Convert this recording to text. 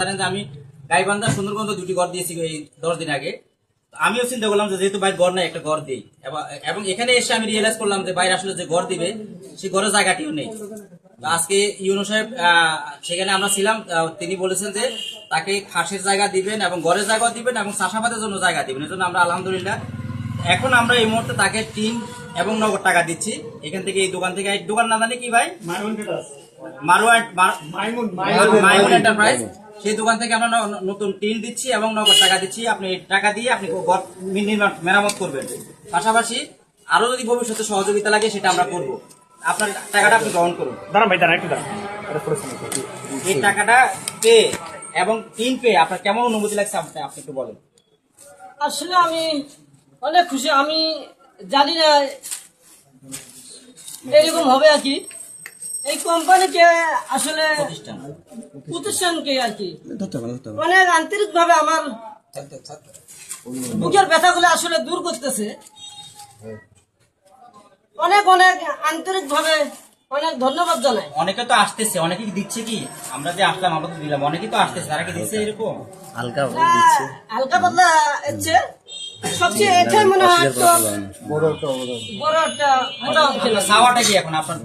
জানেন যে আমি গাইবান্ধা সুন্দরগঞ্জ দুটি ঘর দিয়েছি এই 10 দিন আগে। আমিও চিন্তা করলাম যে যেহেতু বাইরে ঘর নাই একটা ঘর দিই, এবং এখানে এসে আমি রিয়েলাইজ করলাম যে বাইরে আসলে যে ঘর দিবে সেই ঘরের জায়গাটিও নেই। আজকে ইউনো সাহেব সেখানে আমরা ছিলাম, তিনি বলেছেন যে তাকে খাসের জায়গা দিবেন এবং ঘরের জায়গা দিবেন এবং চাষাবাদের জন্য জায়গা দিবেন। এর জন্য আমরা আলহামদুলিল্লাহ এখন আমরা এই মুহূর্তে তাকে টিন এবং নগদ টাকা দিচ্ছি এখান থেকে, এই দোকান থেকে। এই দোকান না জানি কি ভাই, মাইমুন এন্টারপ্রাইজ, সেই দোকান থেকে আমরা নতুন টিন দিচ্ছি এবং নগদ টাকা দিচ্ছি। আপনি টাকা দিয়ে আপনি ঘর মেরামত করবেন, পাশাপাশি আরো যদি ভবিষ্যতে সহযোগিতা লাগে সেটা আমরা করব। আপনার টাকাটা আপনি গ্রহণ করুন। দাঁড়ান ভাই, দাঁড়ান একটু দাঁড়ান। এই টাকাটা পেয়ে এবং টিন পেয়ে আপনার কেমন অনুভূতি লাগছে আপনি একটু বলেন। আসলে আমি অনেক খুশি। আমি জানি না এরকম হবে আর কি। এই কোম্পানিকে আসলে প্রতিষ্ঠানকে আর কি অনেক আন্তরিক ভাবে আমার বুকের ব্যথাগুলো আসলে দূর করতেছে। অনেক অনেক আন্তরিক ভাবে অনেক ধন্যবাদ জানাই। অনেকে তো আসতেছে, অনেকে দিচ্ছে কি, আমরা যে আসলাম আমরা তো দিলাম, অনেকে তো আসতেছে, তারা কি দিচ্ছে এরকম হালকা পাতলা হচ্ছে। সবচেয়ে এটাই মনে হয় তো বড় একটা মোটা অঙ্কের। চাওয়াটা কি এখন আপনার?